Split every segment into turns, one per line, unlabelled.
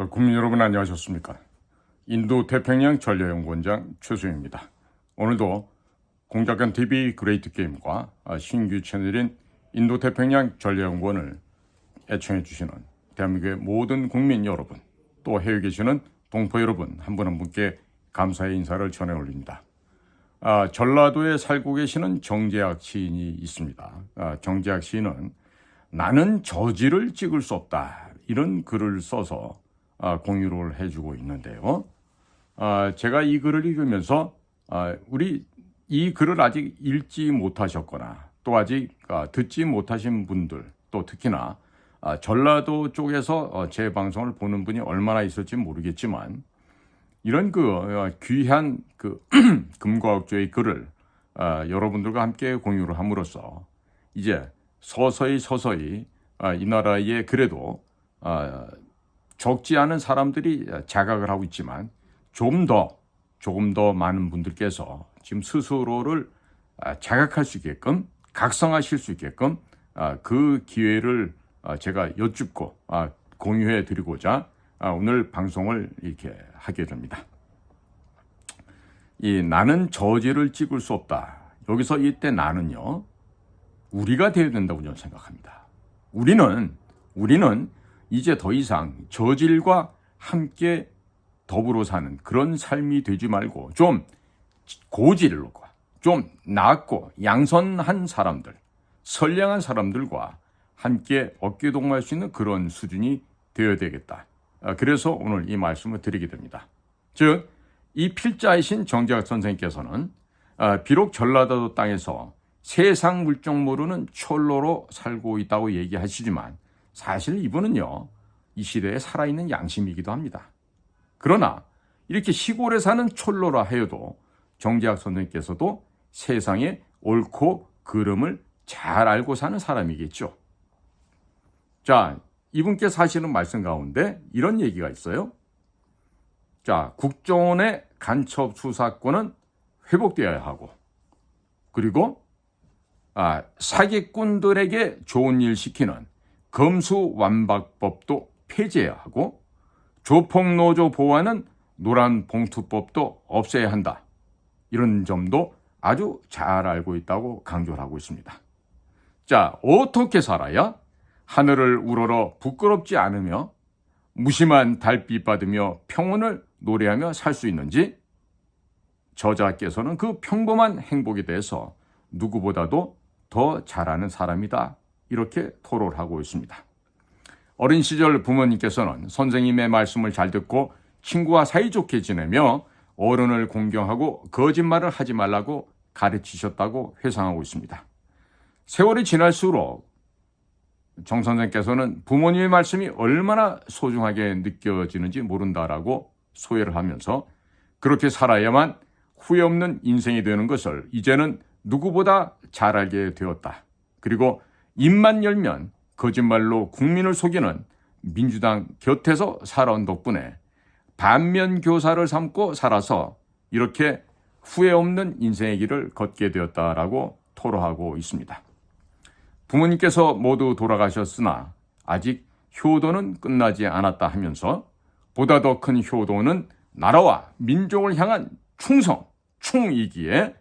국민 여러분 안녕하셨습니까? 인도태평양 전략연구원장 최수영입니다. 오늘도 공작관 TV 그레이트 게임과 신규 채널인 인도태평양 전략연구원을 애청해 주시는 대한민국의 모든 국민 여러분, 또 해외에 계시는 동포 여러분 한 분 한 분께 감사의 인사를 전해 올립니다. 전라도에 살고 계시는 정재학 시인이 있습니다. 정재학 시인은 나는 저지를 찍을 수 없다, 이런 글을 써서 공유를 해주고 있는데요. 제가 이 글을 읽으면서 우리 이 글을 아직 읽지 못하셨거나 또 아직 듣지 못하신 분들, 또 특히나 전라도 쪽에서 제 방송을 보는 분이 얼마나 있을지 모르겠지만, 이런 귀한 금과 억조의 글을 여러분들과 함께 공유를 함으로써 이제 서서히 이 나라에 그래도 적지 않은 사람들이 자각을 하고 있지만 조금 더 많은 분들께서 지금 스스로를 자각할 수 있게끔, 각성하실 수 있게끔 그 기회를 제가 여쭙고 공유해 드리고자 오늘 방송을 이렇게 하게 됩니다. 이 나는 저지를 찍을 수 없다. 여기서 이때 나는요, 우리가 되어야 된다고 저는 생각합니다. 우리는 이제 더 이상 저질과 함께 더불어 사는 그런 삶이 되지 말고 좀 고질과 좀 낮고 양선한 사람들, 선량한 사람들과 함께 어깨동무할 수 있는 그런 수준이 되어야 되겠다. 그래서 오늘 이 말씀을 드리게 됩니다. 즉, 이 필자이신 정재학 선생님께서는 비록 전라도 땅에서 세상 물정 모르는 촐로로 살고 있다고 얘기하시지만 사실 이분은요, 이 시대에 살아있는 양심이기도 합니다. 그러나 이렇게 시골에 사는 촐로라 해도 정재학 선생님께서도 세상의 옳고 그름을 잘 알고 사는 사람이겠죠. 자, 이분께서 하시는 말씀 가운데 이런 얘기가 있어요. 자, 국정원의 간첩 수사권은 회복되어야 하고, 그리고 사기꾼들에게 좋은 일 시키는 검수완박법도 폐지해야 하고, 조폭노조 보호하는 노란봉투법도 없애야 한다. 이런 점도 아주 잘 알고 있다고 강조를 하고 있습니다. 자, 어떻게 살아야 하늘을 우러러 부끄럽지 않으며 무심한 달빛 받으며 평온을 노래하며 살 수 있는지, 저자께서는 그 평범한 행복에 대해서 누구보다도 더 잘 아는 사람이다, 이렇게 토로를 하고 있습니다. 어린 시절 부모님께서는 선생님의 말씀을 잘 듣고 친구와 사이좋게 지내며 어른을 공경하고 거짓말을 하지 말라고 가르치셨다고 회상하고 있습니다. 세월이 지날수록 정 선생께서는 부모님의 말씀이 얼마나 소중하게 느껴지는지 모른다라고 소회를 하면서 그렇게 살아야만 후회 없는 인생이 되는 것을 이제는 누구보다 잘 알게 되었다. 그리고 입만 열면 거짓말로 국민을 속이는 민주당 곁에서 살아온 덕분에 반면교사를 삼고 살아서 이렇게 후회 없는 인생의 길을 걷게 되었다라고 토로하고 있습니다. 부모님께서 모두 돌아가셨으나 아직 효도는 끝나지 않았다 하면서 보다 더 큰 효도는 나라와 민족을 향한 충이기에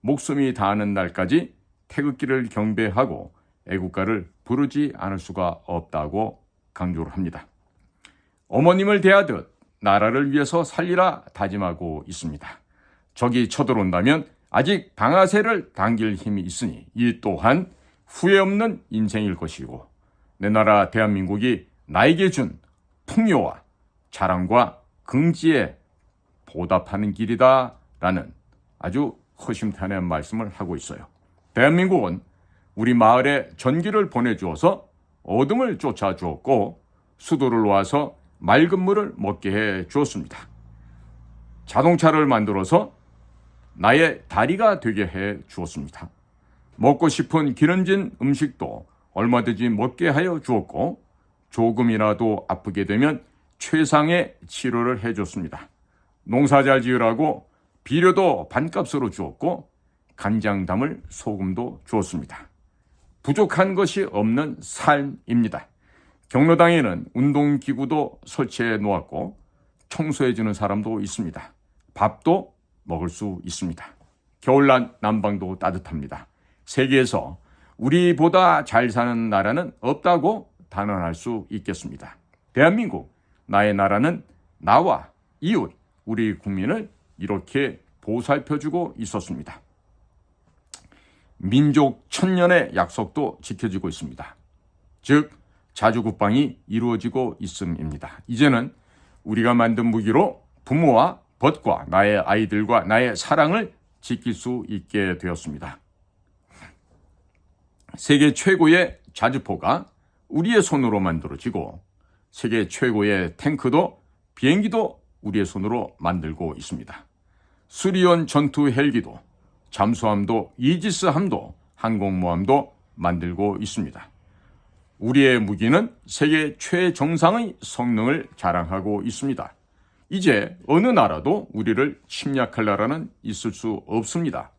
목숨이 다하는 날까지 태극기를 경배하고 애국가를 부르지 않을 수가 없다고 강조를 합니다. 어머님을 대하듯 나라를 위해서 살리라 다짐하고 있습니다. 적이 쳐들어온다면 아직 방아쇠를 당길 힘이 있으니 이 또한 후회 없는 인생일 것이고, 내 나라 대한민국이 나에게 준 풍요와 자랑과 긍지에 보답하는 길이다라는 아주 허심탄회한 말씀을 하고 있어요. 대한민국은 우리 마을에 전기를 보내주어서 어둠을 쫓아주었고, 수도를 놓아서 맑은 물을 먹게 해 주었습니다. 자동차를 만들어서 나의 다리가 되게 해 주었습니다. 먹고 싶은 기름진 음식도 얼마든지 먹게 하여 주었고, 조금이라도 아프게 되면 최상의 치료를 해줬습니다. 농사 잘 지으라고 비료도 반값으로 주었고, 간장 담을 소금도 주었습니다. 부족한 것이 없는 삶입니다. 경로당에는 운동기구도 설치해 놓았고 청소해 주는 사람도 있습니다. 밥도 먹을 수 있습니다. 겨울날 난방도 따뜻합니다. 세계에서 우리보다 잘 사는 나라는 없다고 단언할 수 있겠습니다. 대한민국, 나의 나라는 나와 이웃, 우리 국민을 이렇게 보살펴주고 있었습니다. 민족 천년의 약속도 지켜지고 있습니다. 즉 자주국방이 이루어지고 있음입니다. 이제는 우리가 만든 무기로 부모와 벗과 나의 아이들과 나의 사랑을 지킬 수 있게 되었습니다. 세계 최고의 자주포가 우리의 손으로 만들어지고 세계 최고의 탱크도 비행기도 우리의 손으로 만들고 있습니다. 수리온 전투 헬기도 잠수함도 이지스함도 항공모함도 만들고 있습니다. 우리의 무기는 세계 최정상의 성능을 자랑하고 있습니다. 이제 어느 나라도 우리를 침략할 나라는 있을 수 없습니다.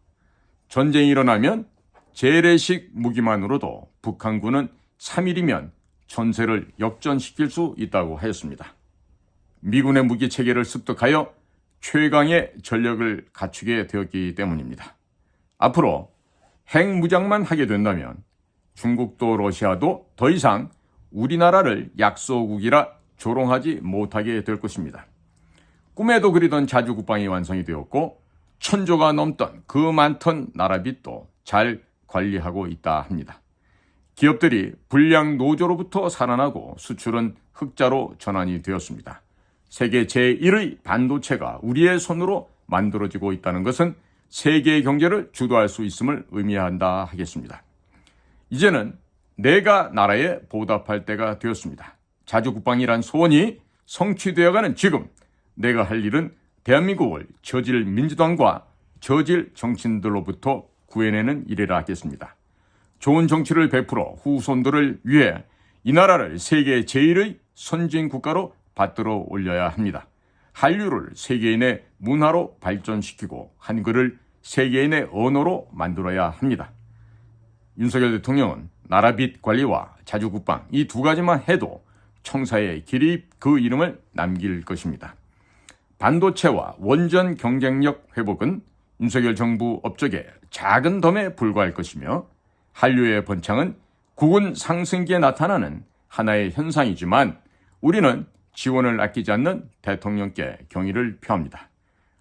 전쟁이 일어나면 재래식 무기만으로도 북한군은 3일이면 전세를 역전시킬 수 있다고 하였습니다. 미군의 무기 체계를 습득하여 최강의 전력을 갖추게 되었기 때문입니다. 앞으로 핵무장만 하게 된다면 중국도 러시아도 더 이상 우리나라를 약소국이라 조롱하지 못하게 될 것입니다. 꿈에도 그리던 자주국방이 완성이 되었고 1000조가 넘던 그 많던 나라빚도 잘 관리하고 있다 합니다. 기업들이 불량 노조로부터 살아나고 수출은 흑자로 전환이 되었습니다. 세계 제1의 반도체가 우리의 손으로 만들어지고 있다는 것은 세계의 경제를 주도할 수 있음을 의미한다 하겠습니다. 이제는 내가 나라에 보답할 때가 되었습니다. 자주국방이란 소원이 성취되어가는 지금 내가 할 일은 대한민국을 저질 민주당과 저질 정치인들로부터 구해내는 일이라 하겠습니다. 좋은 정치를 베풀어 후손들을 위해 이 나라를 세계 제1의 선진 국가로 받들어 올려야 합니다. 한류를 세계인의 문화로 발전시키고 한글을 세계인의 언어로 만들어야 합니다. 윤석열 대통령은 나라빚 관리와 자주국방 이 두 가지만 해도 청사에 길이 그 이름을 남길 것입니다. 반도체와 원전 경쟁력 회복은 윤석열 정부 업적의 작은 덤에 불과할 것이며 한류의 번창은 국운 상승기에 나타나는 하나의 현상이지만 우리는 지원을 아끼지 않는 대통령께 경의를 표합니다.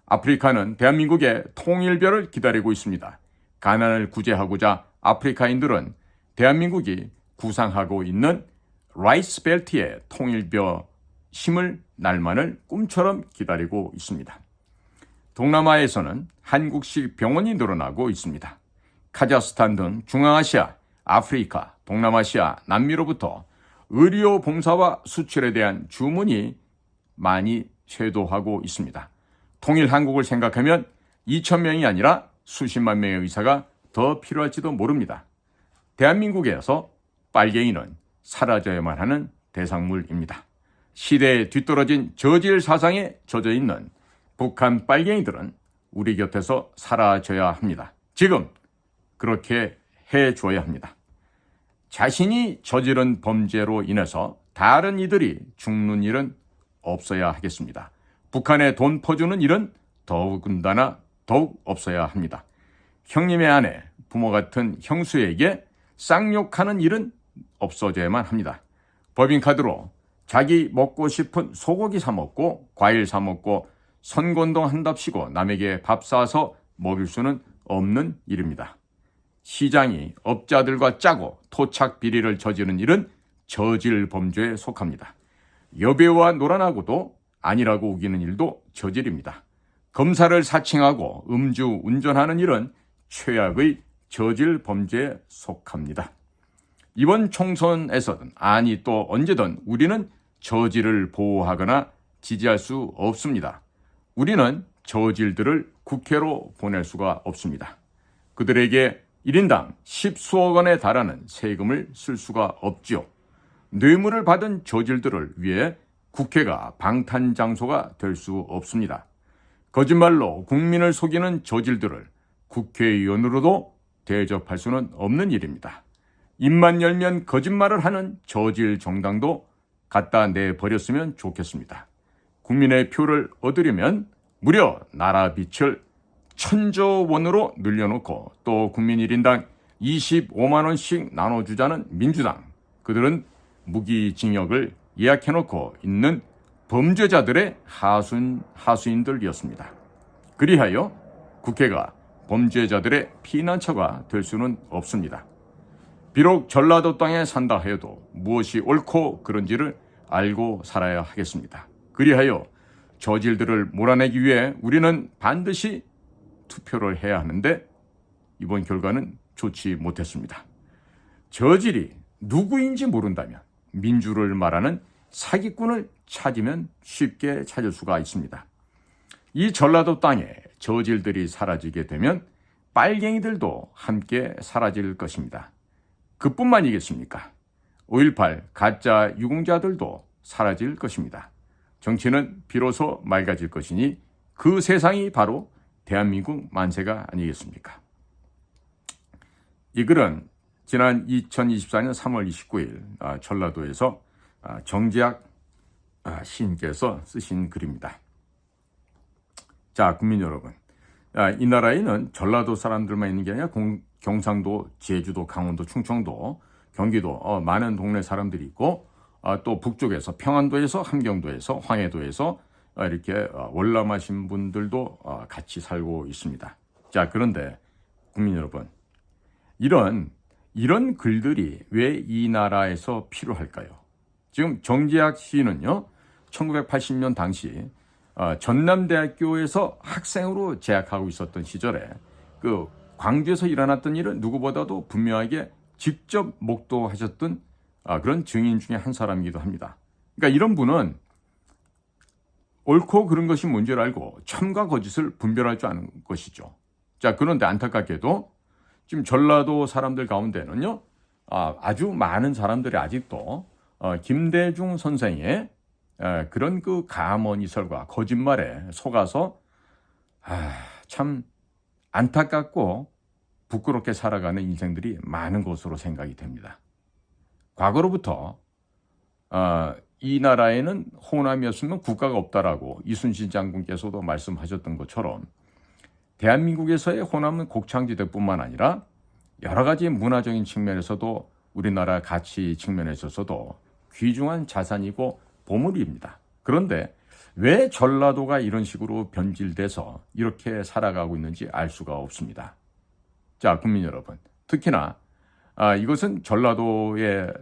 아프리카는 대한민국의 통일별을 기다리고 있습니다. 가난을 구제하고자 아프리카인들은 대한민국이 구상하고 있는 라이스벨트의 통일벼 심을 날만을 꿈처럼 기다리고 있습니다. 동남아에서는 한국식 병원이 늘어나고 있습니다. 카자흐스탄 등 중앙아시아, 아프리카, 동남아시아, 남미로부터 의료 봉사와 수출에 대한 주문이 많이 쇄도하고 있습니다. 통일 한국을 생각하면 2,000명이 아니라 수십만 명의 의사가 더 필요할지도 모릅니다. 대한민국에서 빨갱이는 사라져야만 하는 대상물입니다. 시대에 뒤떨어진 저질 사상에 젖어 있는 북한 빨갱이들은 우리 곁에서 사라져야 합니다. 지금 그렇게 해줘야 합니다. 자신이 저지른 범죄로 인해서 다른 이들이 죽는 일은 없어야 하겠습니다. 북한에 돈 퍼주는 일은 더군다나 더욱 없어야 합니다. 형님의 아내, 부모 같은 형수에게 쌍욕하는 일은 없어져야만 합니다. 법인카드로 자기 먹고 싶은 소고기 사 먹고 과일 사 먹고 선거운동 한답시고 남에게 밥 사서 먹일 수는 없는 일입니다. 시장이 업자들과 짜고 토착 비리를 저지르는 일은 저질 범죄에 속합니다. 여배우와 놀아나고도 아니라고 우기는 일도 저질입니다. 검사를 사칭하고 음주 운전하는 일은 최악의 저질 범죄에 속합니다. 이번 총선에서든 아니 또 언제든 우리는 저질을 보호하거나 지지할 수 없습니다. 우리는 저질들을 국회로 보낼 수가 없습니다. 그들에게 1인당 10수억 원에 달하는 세금을 쓸 수가 없지요. 뇌물을 받은 저질들을 위해 국회가 방탄장소가 될 수 없습니다. 거짓말로 국민을 속이는 저질들을 국회의원으로도 대접할 수는 없는 일입니다. 입만 열면 거짓말을 하는 저질 정당도 갖다 내버렸으면 좋겠습니다. 국민의 표를 얻으려면 무려 나라 빚을 1,000조 원으로 늘려놓고 또 국민 1인당 25만 원씩 나눠주자는 민주당, 그들은 무기징역을 예약해놓고 있는 범죄자들의 하수인들이었습니다. 그리하여 국회가 범죄자들의 피난처가 될 수는 없습니다. 비록 전라도 땅에 산다 해도 무엇이 옳고 그른지를 알고 살아야 하겠습니다. 그리하여 저질들을 몰아내기 위해 우리는 반드시 투표를 해야 하는데 이번 결과는 좋지 못했습니다. 저질이 누구인지 모른다면 민주를 말하는 사기꾼을 찾으면 쉽게 찾을 수가 있습니다. 이 전라도 땅에 저질들이 사라지게 되면 빨갱이들도 함께 사라질 것입니다. 그뿐만이겠습니까? 5.18 가짜 유공자들도 사라질 것입니다. 정치는 비로소 맑아질 것이니 그 세상이 바로 대한민국 만세가 아니겠습니까? 이 글은 지난 2024년 3월 29일 전라도에서 정재학 시인께서 쓰신 글입니다. 자, 국민 여러분, 이 나라에는 전라도 사람들만 있는 게 아니라 경상도, 제주도, 강원도, 충청도, 경기도 많은 동네 사람들이 있고 또 북쪽에서 평안도에서 함경도에서 황해도에서 이렇게 월남하신 분들도 같이 살고 있습니다. 자, 그런데 국민 여러분, 이런 글들이 왜 이 나라에서 필요할까요? 지금 정재학 시인은요, 1980년 당시 전남대학교에서 학생으로 재학하고 있었던 시절에 그 광주에서 일어났던 일을 누구보다도 분명하게 직접 목도하셨던 그런 증인 중에 한 사람이기도 합니다. 그러니까 이런 분은 옳고 그른 것이 뭔지를 알고 참과 거짓을 분별할 줄 아는 것이죠. 자, 그런데 안타깝게도 지금 전라도 사람들 가운데는요, 아주 많은 사람들이 아직도 김대중 선생의 그런 그 가먼이설과 거짓말에 속아서 참 안타깝고 부끄럽게 살아가는 인생들이 많은 것으로 생각이 됩니다. 과거로부터 이 나라에는 호남이었으면 국가가 없다라고 이순신 장군께서도 말씀하셨던 것처럼 대한민국에서의 호남은 곡창지대뿐만 아니라 여러 가지 문화적인 측면에서도 우리나라 가치 측면에 있어서도 귀중한 자산이고 보물입니다. 그런데 왜 전라도가 이런 식으로 변질돼서 이렇게 살아가고 있는지 알 수가 없습니다. 자, 국민 여러분, 특히나 이것은 전라도에서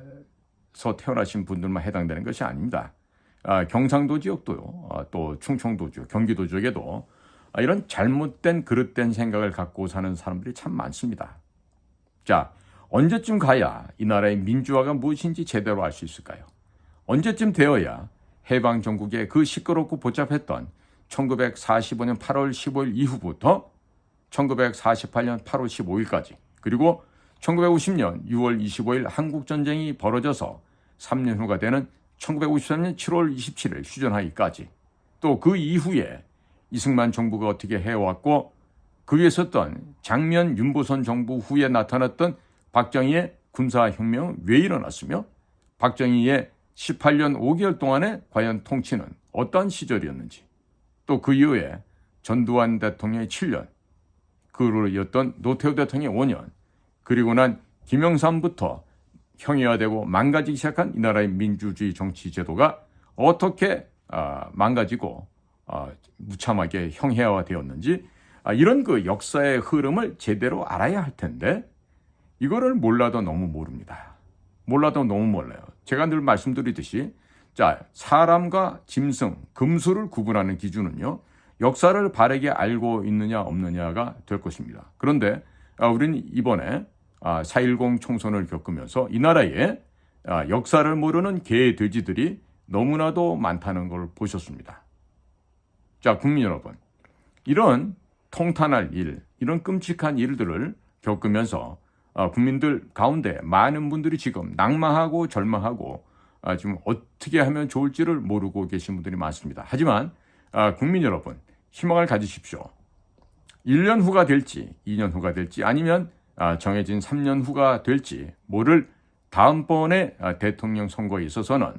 태어나신 분들만 해당되는 것이 아닙니다. 경상도 지역도요, 또 충청도 지역, 경기도 지역에도 이런 잘못된 그릇된 생각을 갖고 사는 사람들이 참 많습니다. 자, 언제쯤 가야 이 나라의 민주화가 무엇인지 제대로 알 수 있을까요? 언제쯤 되어야 해방 전국에 그 시끄럽고 복잡했던 1945년 8월 15일 이후부터 1948년 8월 15일까지 그리고 1950년 6월 25일 한국전쟁이 벌어져서 3년 후가 되는 1953년 7월 27일 휴전하기까지 또 그 이후에 이승만 정부가 어떻게 해왔고 그 위에 섰던 장면 윤보선 정부 후에 나타났던 박정희의 군사혁명은 왜 일어났으며 박정희의 18년 5개월 동안의 과연 통치는 어떤 시절이었는지 또 그 이후에 전두환 대통령의 7년 그로 이었던 노태우 대통령의 5년 그리고 난 김영삼부터 형이화되고 망가지기 시작한 이 나라의 민주주의 정치 제도가 어떻게 망가지고 무참하게 형해화되었는지 이런 그 역사의 흐름을 제대로 알아야 할 텐데 이거를 몰라도 너무 모릅니다. 몰라도 너무 몰라요. 제가 늘 말씀드리듯이 자, 사람과 짐승, 금수를 구분하는 기준은요. 역사를 바르게 알고 있느냐 없느냐가 될 것입니다. 그런데 우리는 이번에 4.10 총선을 겪으면서 이 나라에 역사를 모르는 개, 돼지들이 너무나도 많다는 걸 보셨습니다. 자, 국민 여러분, 이런 통탄할 일, 이런 끔찍한 일들을 겪으면서 국민들 가운데 많은 분들이 지금 낙마하고 절망하고 지금 어떻게 하면 좋을지를 모르고 계신 분들이 많습니다. 하지만 국민 여러분, 희망을 가지십시오. 1년 후가 될지 2년 후가 될지 아니면 정해진 3년 후가 될지 모를 다음번에 대통령 선거에 있어서는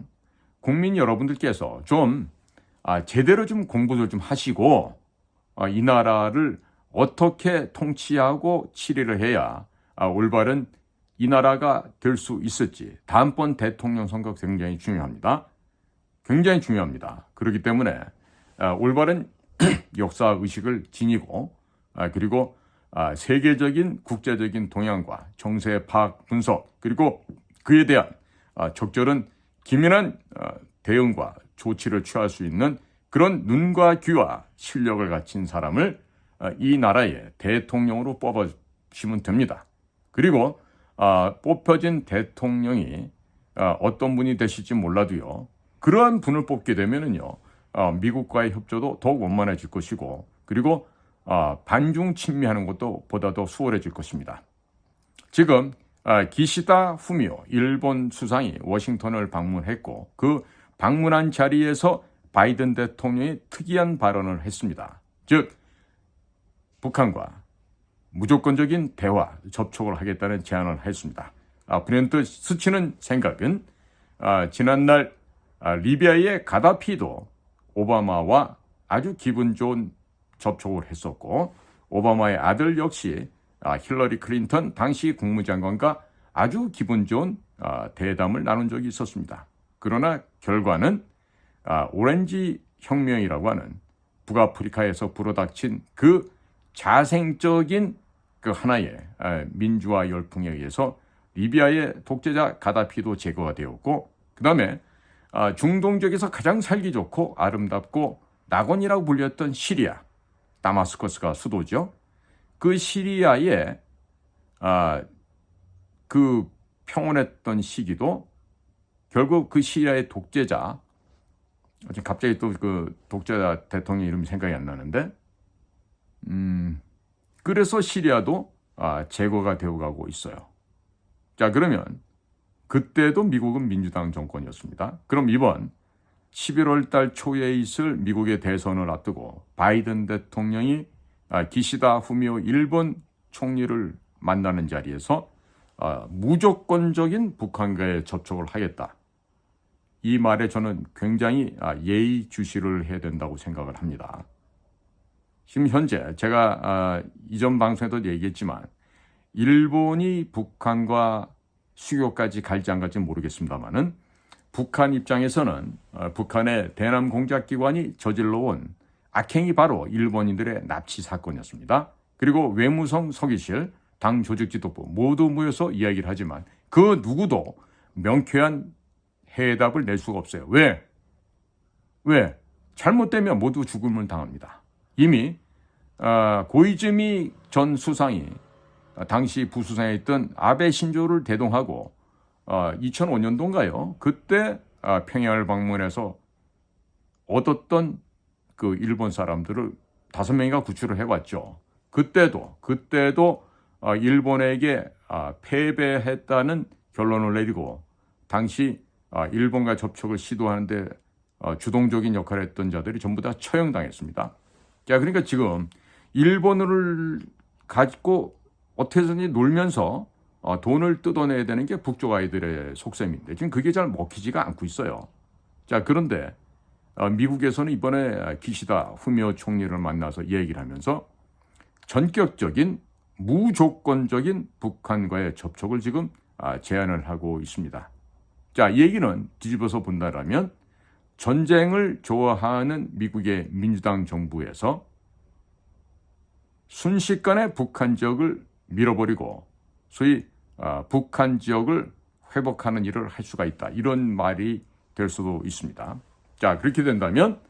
국민 여러분들께서 좀 제대로 좀 공부를 좀 하시고 이 나라를 어떻게 통치하고 치리를 해야 올바른 이 나라가 될 수 있을지 다음번 대통령 선거 굉장히 중요합니다. 굉장히 중요합니다. 그렇기 때문에 올바른 역사 의식을 지니고 그리고 세계적인 국제적인 동향과 정세 파악 분석 그리고 그에 대한 적절한 기민한 대응과 조치를 취할 수 있는 그런 눈과 귀와 실력을 갖춘 사람을 이 나라의 대통령으로 뽑아주시면 됩니다. 그리고 뽑혀진 대통령이 어떤 분이 되실지 몰라도요. 그러한 분을 뽑게 되면은요. 미국과의 협조도 더욱 원만해질 것이고 그리고 반중 친미하는 것도 보다 더 수월해질 것입니다. 지금 기시다 후미오 일본 수상이 워싱턴을 방문했고 그 방문한 자리에서 바이든 대통령이 특이한 발언을 했습니다. 즉 북한과 무조건적인 대화, 접촉을 하겠다는 제안을 했습니다. 브렌트 스치는 생각은 지난날 리비아의 가다피도 오바마와 아주 기분 좋은 접촉을 했었고 오바마의 아들 역시 힐러리 클린턴 당시 국무장관과 아주 기분 좋은 대담을 나눈 적이 있었습니다. 그러나 결과는 오렌지 혁명이라고 하는 북아프리카에서 불어닥친 그 자생적인 그 하나의 민주화 열풍에 의해서 리비아의 독재자 가다피도 제거가 되었고 그 다음에 중동 지역에서 가장 살기 좋고 아름답고 낙원이라고 불렸던 시리아, 다마스커스가 수도죠. 그 시리아에 그 평온했던 시기도 결국 그 시리아의 독재자, 갑자기 또 그 독재자 대통령 이름이 생각이 안 나는데, 그래서 시리아도 제거가 되어가고 있어요. 자, 그러면 그때도 미국은 민주당 정권이었습니다. 그럼 이번 11월 달 초에 있을 미국의 대선을 앞두고 바이든 대통령이 기시다 후미오 일본 총리를 만나는 자리에서 무조건적인 북한과의 접촉을 하겠다. 이 말에 저는 굉장히 예의주시를 해야 된다고 생각을 합니다. 지금 현재 제가 이전 방송에도 얘기했지만 일본이 북한과 수교까지 갈지 안 갈지 모르겠습니다만은 북한 입장에서는 북한의 대남 공작기관이 저질러온 악행이 바로 일본인들의 납치 사건이었습니다. 그리고 외무성 서기실, 당 조직지도부 모두 모여서 이야기를 하지만 그 누구도 명쾌한 해답을 낼 수가 없어요. 왜? 잘못되면 모두 죽음을 당합니다. 이미 고이즈미 전 수상이 당시 부수상에 있던 아베 신조를 대동하고 2005년도인가요? 그때 평양을 방문해서 얻었던 그 일본 사람들을 5명이가 구출을 해왔죠. 그때도 일본에게 패배했다는 결론을 내리고 당시 일본과 접촉을 시도하는데 주동적인 역할을 했던 자들이 전부 다 처형당했습니다. 자, 그러니까 지금 일본을 가지고 어떻게든지 놀면서 돈을 뜯어내야 되는 게 북쪽 아이들의 속셈인데 지금 그게 잘 먹히지가 않고 있어요. 자, 그런데 미국에서는 이번에 기시다 후미오 총리를 만나서 얘기를 하면서 전격적인 무조건적인 북한과의 접촉을 지금 제안을 하고 있습니다. 자, 이 얘기는 뒤집어서 본다라면 전쟁을 좋아하는 미국의 민주당 정부에서 순식간에 북한 지역을 밀어버리고 소위 북한 지역을 회복하는 일을 할 수가 있다. 이런 말이 될 수도 있습니다. 자, 그렇게 된다면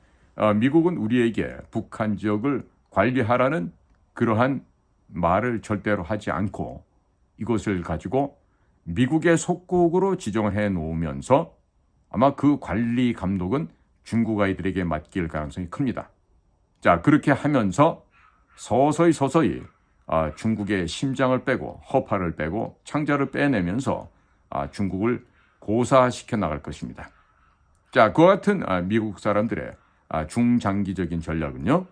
미국은 우리에게 북한 지역을 관리하라는 그러한 말을 절대로 하지 않고 이것을 가지고 미국의 속국으로 지정을 해놓으면서 아마 그 관리 감독은 중국 아이들에게 맡길 가능성이 큽니다. 자, 그렇게 하면서 서서히 중국의 심장을 빼고 허파를 빼고 창자를 빼내면서 중국을 고사시켜 나갈 것입니다. 자, 그와 같은 미국 사람들의 중장기적인 전략은요.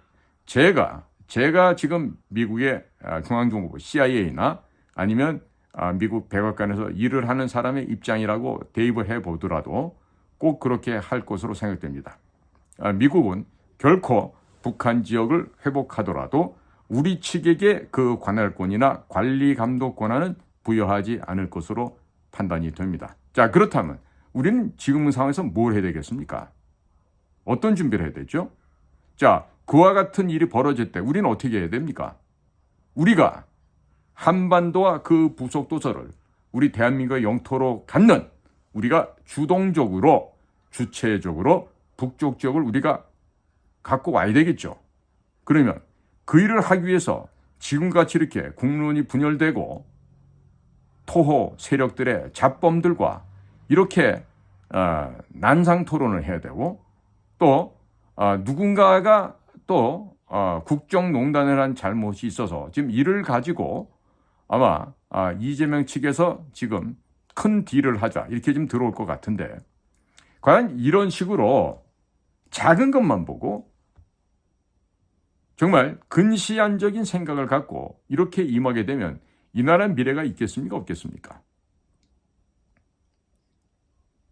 제가 지금 미국의 중앙정보부 CIA나 아니면 미국 백악관에서 일을 하는 사람의 입장이라고 대입을 해보더라도 꼭 그렇게 할 것으로 생각됩니다. 미국은 결코 북한 지역을 회복하더라도 우리 측에게 그 관할권이나 관리 감독 권한은 부여하지 않을 것으로 판단이 됩니다. 자, 그렇다면 우리는 지금 상황에서 뭘 해야 되겠습니까? 어떤 준비를 해야 되죠? 자, 그와 같은 일이 벌어질 때 우리는 어떻게 해야 됩니까? 우리가 한반도와 그 부속 도서를 우리 대한민국의 영토로 갖는, 우리가 주동적으로 주체적으로 북쪽 지역을 우리가 갖고 와야 되겠죠. 그러면 그 일을 하기 위해서 지금같이 이렇게 국론이 분열되고 토호 세력들의 잡범들과 이렇게 난상 토론을 해야 되고, 또 누군가가 또 국정농단을 한 잘못이 있어서 지금 이를 가지고 아마 이재명 측에서 지금 큰 딜을 하자 이렇게 좀 들어올 것 같은데, 과연 이런 식으로 작은 것만 보고 정말 근시안적인 생각을 갖고 이렇게 임하게 되면 이 나라의 미래가 있겠습니까? 없겠습니까?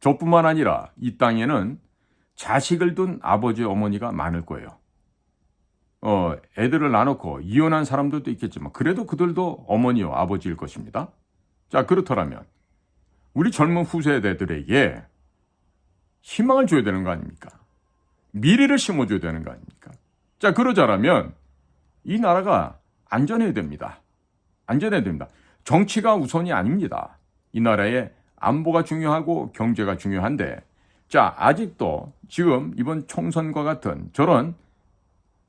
저뿐만 아니라 이 땅에는 자식을 둔 아버지, 어머니가 많을 거예요. 애들을 낳아놓고 이혼한 사람들도 있겠지만 그래도 그들도 어머니요 아버지일 것입니다. 자, 그렇더라면 우리 젊은 후세대들에게 희망을 줘야 되는 거 아닙니까? 미래를 심어줘야 되는 거 아닙니까? 자, 그러자라면 이 나라가 안전해야 됩니다. 안전해야 됩니다. 정치가 우선이 아닙니다. 이 나라의 안보가 중요하고 경제가 중요한데, 자, 아직도 지금 이번 총선과 같은 저런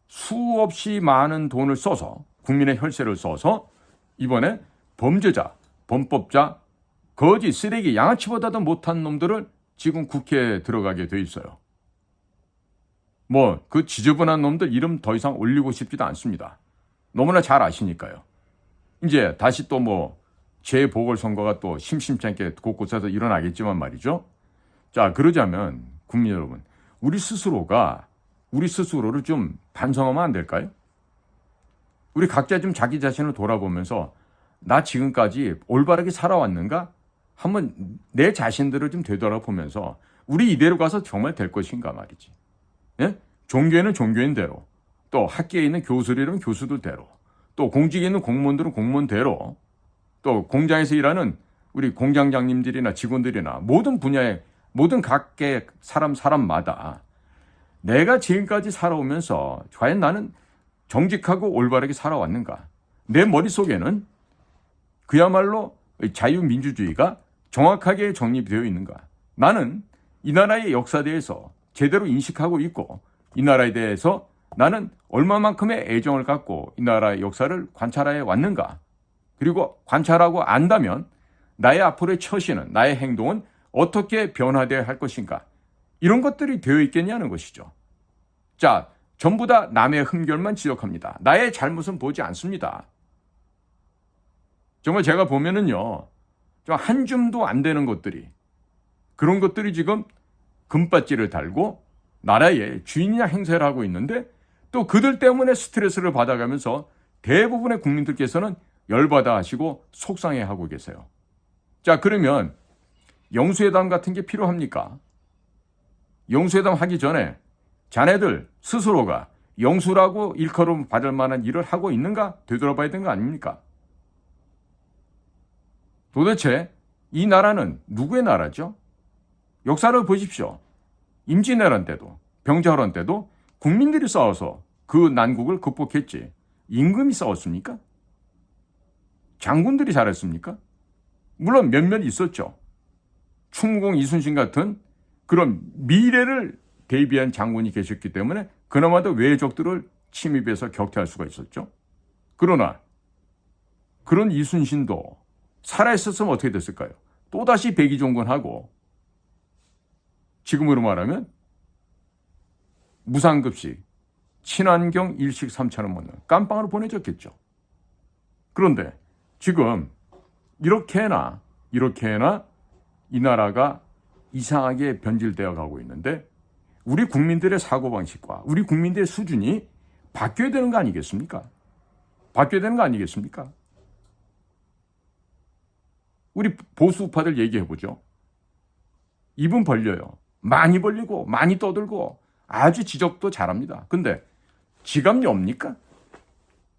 수없이 많은 돈을 써서, 국민의 혈세를 써서 이번에 범죄자, 범법자, 거지, 쓰레기, 양아치보다도 못한 놈들을 지금 국회에 들어가게 돼 있어요. 그 지저분한 놈들 이름 더 이상 올리고 싶지도 않습니다. 너무나 잘 아시니까요. 이제 다시 또 재보궐선거가 또 심심치 않게 곳곳에서 일어나겠지만 말이죠. 자, 그러자면 국민 여러분, 우리 스스로를 좀 반성하면 안 될까요? 우리 각자 좀 자기 자신을 돌아보면서 나 지금까지 올바르게 살아왔는가? 한번 내 자신들을 좀 되돌아보면서 우리 이대로 가서 정말 될 것인가 말이지. 예? 종교에는 종교인대로, 또 학계에 있는 교수들은 교수들대로, 또 공직에 있는 공무원들은 공무원대로, 또 공장에서 일하는 우리 공장장님들이나 직원들이나 모든 분야의 모든 각계 사람마다 내가 지금까지 살아오면서 과연 나는 정직하고 올바르게 살아왔는가? 내 머릿속에는 그야말로 자유민주주의가 정확하게 정립되어 있는가? 나는 이 나라의 역사에 대해서 제대로 인식하고 있고, 이 나라에 대해서 나는 얼마만큼의 애정을 갖고 이 나라의 역사를 관찰해 왔는가? 그리고 관찰하고 안다면 나의 앞으로의 처신은, 나의 행동은 어떻게 변화되어야 할 것인가? 이런 것들이 되어 있겠냐는 것이죠. 자, 전부 다 남의 흠결만 지적합니다. 나의 잘못은 보지 않습니다. 정말 제가 보면은요, 한 줌도 안 되는 것들이, 그런 것들이 지금 금배지를 달고 나라의 주인이냐 행세를 하고 있는데, 또 그들 때문에 스트레스를 받아가면서 대부분의 국민들께서는 열받아 하시고 속상해 하고 계세요. 자, 그러면 영수회담 같은 게 필요합니까? 영수회담 하기 전에 자네들 스스로가 영수라고 일컬음 받을 만한 일을 하고 있는가 되돌아봐야 되는 거 아닙니까? 도대체 이 나라는 누구의 나라죠? 역사를 보십시오. 임진왜란 때도 병자호란 때도 국민들이 싸워서 그 난국을 극복했지, 임금이 싸웠습니까? 장군들이 잘했습니까? 물론 몇몇 있었죠. 충무공 이순신 같은 그런 미래를 대비한 장군이 계셨기 때문에 그나마도 외적들을 침입해서 격퇴할 수가 있었죠. 그러나 그런 이순신도 살아있었으면 어떻게 됐을까요? 또다시 백의종군하고, 지금으로 말하면 무상급식, 친환경 일식 3,000원 먹는 깜빵으로 보내줬겠죠. 그런데 지금 이렇게나 이 나라가 이상하게 변질되어 가고 있는데, 우리 국민들의 사고방식과 우리 국민들의 수준이 바뀌어야 되는 거 아니겠습니까? 바뀌어야 되는 거 아니겠습니까? 우리 보수우파들 얘기해보죠. 입은 벌려요. 많이 벌리고 많이 떠들고 아주 지적도 잘합니다. 근데 지갑 엽니까?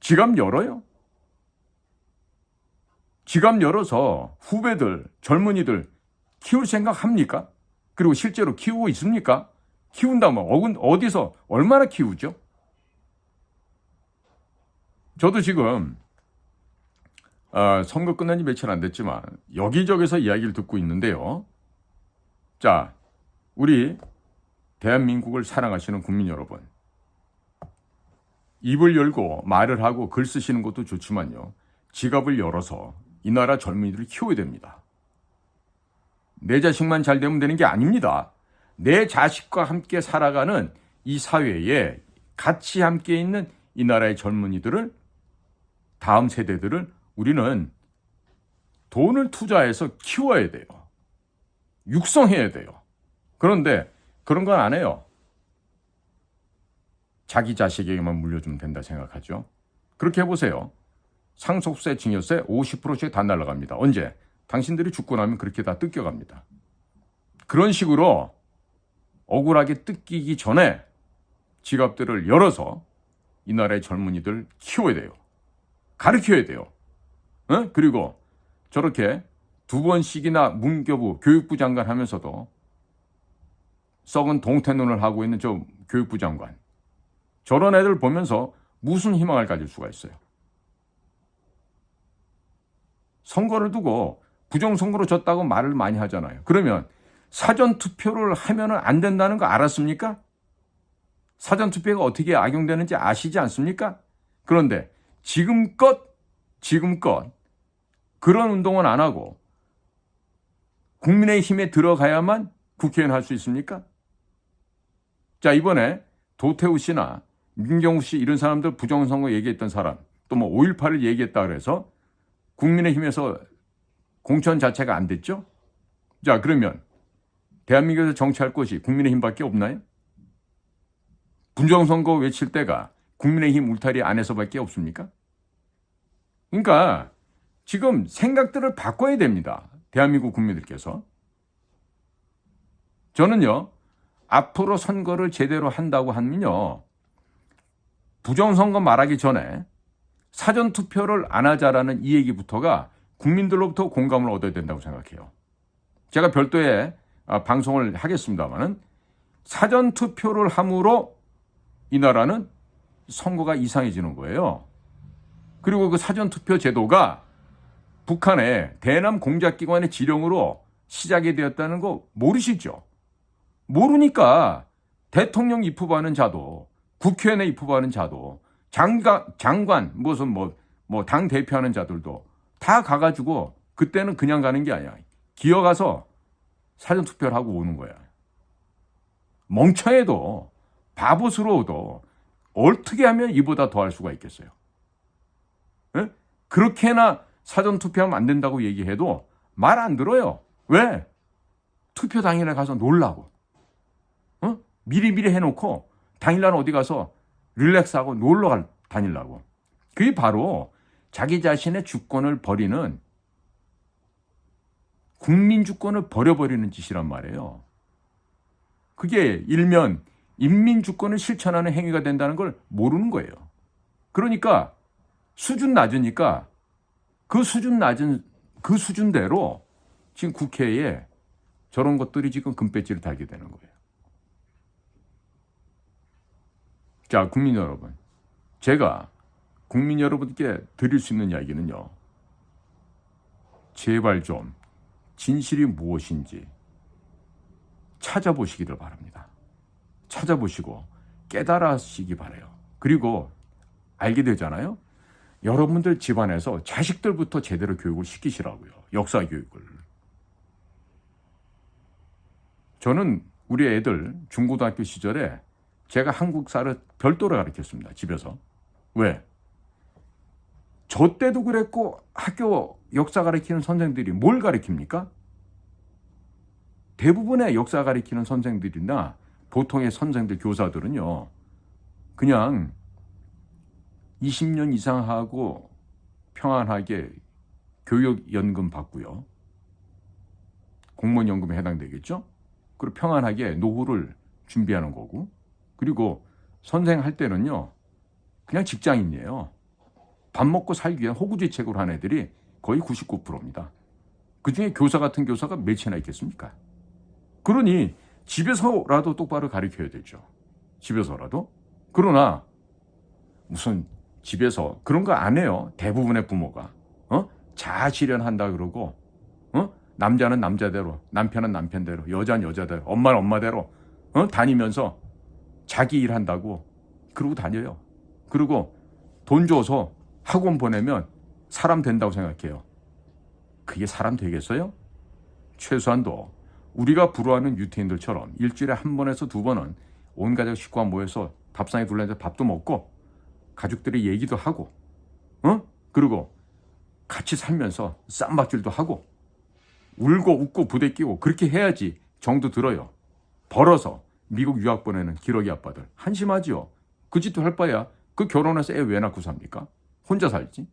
지갑 열어요? 지갑 열어서 후배들, 젊은이들 키울 생각 합니까? 그리고 실제로 키우고 있습니까? 키운다면 어디서 얼마나 키우죠? 저도 지금 선거 끝난 지 며칠 안 됐지만 여기저기서 이야기를 듣고 있는데요. 자, 우리 대한민국을 사랑하시는 국민 여러분, 입을 열고 말을 하고 글 쓰시는 것도 좋지만요, 지갑을 열어서 이 나라 젊은이들을 키워야 됩니다. 내 자식만 잘 되면 되는 게 아닙니다. 내 자식과 함께 살아가는 이 사회에 같이 함께 있는 이 나라의 젊은이들을, 다음 세대들을 우리는 돈을 투자해서 키워야 돼요. 육성해야 돼요. 그런데 그런 건 안 해요. 자기 자식에게만 물려주면 된다 생각하죠. 그렇게 해보세요. 상속세, 증여세 50%씩 다 날아갑니다. 언제? 당신들이 죽고 나면 그렇게 다 뜯겨갑니다. 그런 식으로 억울하게 뜯기기 전에 지갑들을 열어서 이 나라의 젊은이들 키워야 돼요. 가르쳐야 돼요. 그리고 저렇게 2번씩이나 문교부, 교육부 장관 하면서도 썩은 동태눈을 하고 있는 저 교육부 장관, 저런 애들 보면서 무슨 희망을 가질 수가 있어요? 선거를 두고 부정선거로 졌다고 말을 많이 하잖아요. 그러면 사전투표를 하면 안 된다는 거 알았습니까? 사전투표가 어떻게 악용되는지 아시지 않습니까? 그런데 지금껏 그런 운동은 안 하고 국민의힘에 들어가야만 국회의원 할 수 있습니까? 자, 이번에 도태우 씨나 민경우 씨 이런 사람들 부정선거 얘기했던 사람, 또 뭐 5.18을 얘기했다 그래서 국민의힘에서 공천 자체가 안 됐죠? 자, 그러면 대한민국에서 정치할 곳이 국민의힘밖에 없나요? 부정선거 외칠 때가 국민의힘 울타리 안에서밖에 없습니까? 그러니까 지금 생각들을 바꿔야 됩니다. 대한민국 국민들께서. 저는요, 앞으로 선거를 제대로 한다고 하면요, 부정선거 말하기 전에 사전투표를 안 하자라는 이 얘기부터가 국민들로부터 공감을 얻어야 된다고 생각해요. 제가 별도의 방송을 하겠습니다만은 사전투표를 함으로 이 나라는 선거가 이상해지는 거예요. 그리고 그 사전투표 제도가 북한의 대남 공작기관의 지령으로 시작이 되었다는 거 모르시죠? 모르니까 대통령 입후보하는 자도, 국회의원에 입후보하는 자도, 장관, 무슨 당 대표하는 자들도 다 가가지고 그때는 그냥 가는 게 아니야. 기어가서 사전투표를 하고 오는 거야. 멍청해도 바보스러워도 어떻게 하면 이보다 더 할 수가 있겠어요? 에? 그렇게나 사전투표하면 안 된다고 얘기해도 말 안 들어요. 왜? 투표 당일에 가서 놀라고. 미리미리 해놓고 당일날 어디 가서 릴렉스하고 놀러 다니려고. 그게 바로 자기 자신의 주권을 버리는, 국민 주권을 버려버리는 짓이란 말이에요. 그게 일면 인민 주권을 실천하는 행위가 된다는 걸 모르는 거예요. 그러니까 수준 낮으니까 그 수준대로 지금 국회에 저런 것들이 지금 금배지를 달게 되는 거예요. 자, 국민 여러분, 제가 국민 여러분께 드릴 수 있는 이야기는요, 제발 좀 진실이 무엇인지 찾아보시기를 바랍니다. 찾아보시고 깨달으시기 바라요. 그리고 알게 되잖아요. 여러분들 집안에서 자식들부터 제대로 교육을 시키시라고요. 역사 교육을. 저는 우리 애들 중고등학교 시절에 제가 한국사를 별도로 가르쳤습니다. 집에서. 왜? 저 때도 그랬고 학교 역사 가르치는 선생들이 뭘 가르칩니까? 대부분의 역사 가르치는 선생들이나 보통의 선생들, 교사들은요, 그냥 20년 이상 하고 평안하게 교육연금 받고요, 공무원연금에 해당되겠죠. 그리고 평안하게 노후를 준비하는 거고, 그리고 선생 할 때는요 그냥 직장인이에요. 밥 먹고 살기 위한 호구지책으로 한 애들이 거의 99%입니다. 그중에 교사 같은 교사가 몇이나 있겠습니까? 그러니 집에서라도 똑바로 가르쳐야 되죠. 집에서라도. 그러나 무슨 집에서 그런 거 안 해요. 대부분의 부모가. 자아실현한다 그러고, 남자는 남자대로, 남편은 남편대로, 여자는 여자대로, 엄마는 엄마대로, 다니면서 자기 일한다고 그러고 다녀요. 그리고 돈 줘서 학원 보내면 사람 된다고 생각해요. 그게 사람 되겠어요? 최소한도 우리가 부러워하는 유태인들처럼 일주일에 한 번에서 두 번은 온 가족 식구가 모여서 밥상에 둘러앉아 밥도 먹고 가족들의 얘기도 하고, 그리고 같이 살면서 쌈박질도 하고 울고 웃고 부대끼고 그렇게 해야지 정도 들어요. 벌어서 미국 유학 보내는 기러기 아빠들 한심하지요. 그 짓도 할 바야 그 결혼해서 애 왜 낳고 삽니까? 혼자 살지.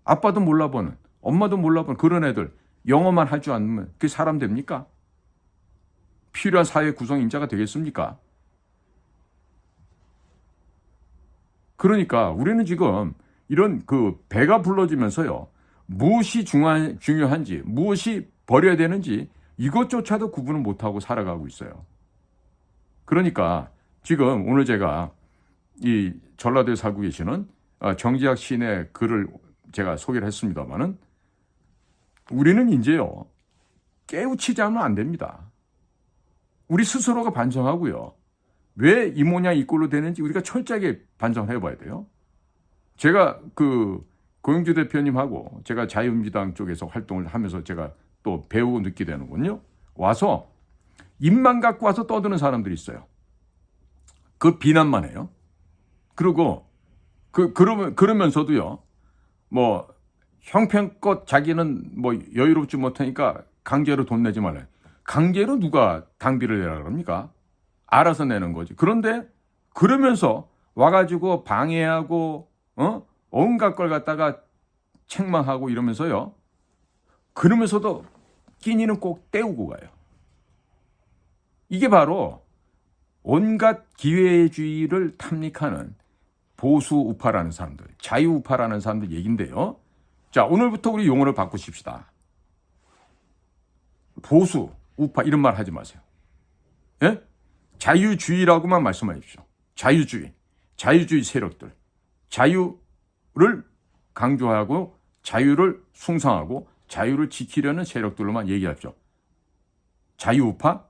아빠도 몰라보는, 엄마도 몰라보는 그런 애들 영어만 할 줄 아는 그게 사람 됩니까? 필요한 사회 구성 인자가 되겠습니까? 그러니까 우리는 지금 이런 그 배가 불러지면서요, 무엇이 중요한지, 무엇이 버려야 되는지 이것조차도 구분을 못하고 살아가고 있어요. 그러니까 지금 오늘 제가 이 전라도에 살고 계시는 정지학 시인의 글을 제가 소개를 했습니다만은, 우리는 이제요 깨우치지 않으면 안 됩니다. 우리 스스로가 반성하고요, 왜 이 모양 이 꼴로 되는지 우리가 철저하게 반성을 해봐야 돼요. 제가 그 고영주 대표님하고 제가 자유민주당 쪽에서 활동을 하면서 제가 또 배우고 느끼게 되는군요. 와서 입만 갖고 와서 떠드는 사람들이 있어요. 그 비난만 해요. 그리고 그러면서도요, 뭐 형편껏 자기는 뭐 여유롭지 못하니까 강제로 돈 내지 말래. 강제로 누가 당비를 내라 그럽니까? 알아서 내는 거지. 그런데 그러면서 와가지고 방해하고 온갖 걸 갖다가 책망하고 이러면서요, 그러면서도 끼니는 꼭 때우고 가요. 이게 바로 온갖 기회주의를 탐닉하는 보수 우파라는 사람들, 자유 우파라는 사람들 얘긴데요. 자, 오늘부터 우리 용어를 바꾸십시다. 보수 우파 이런 말 하지 마세요. 예? 자유주의라고만 말씀하십시오. 자유주의 세력들, 자유를 강조하고 자유를 숭상하고 자유를 지키려는 세력들로만 얘기하십시오. 자유우파,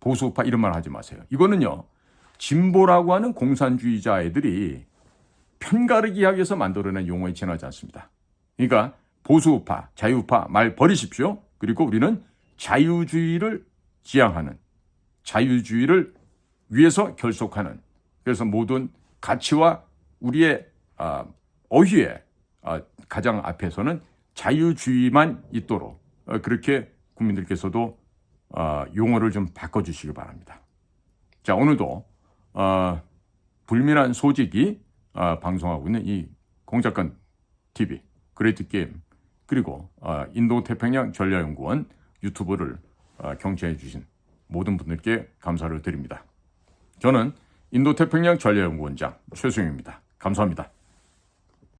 보수우파 이런 말 하지 마세요. 이거는요, 진보라고 하는 공산주의자 애들이 편가르기 하기 위해서 만들어낸 용어에 지나지 않습니다. 그러니까 보수우파, 자유우파 말 버리십시오. 그리고 우리는 자유주의를 지향하는, 자유주의를 위해서 결속하는, 그래서 모든 가치와 우리의 어휘의 가장 앞에서는 자유주의만 있도록 그렇게 국민들께서도 용어를 좀 바꿔주시기 바랍니다. 자, 오늘도 불민한 소직이 방송하고 있는 이 공작관 TV, 그레이트 게임, 그리고 인도태평양 전략연구원 유튜브를 경청해 주신 모든 분들께 감사를 드립니다. 저는 인도태평양 전략연구원장 최수영입니다. 감사합니다.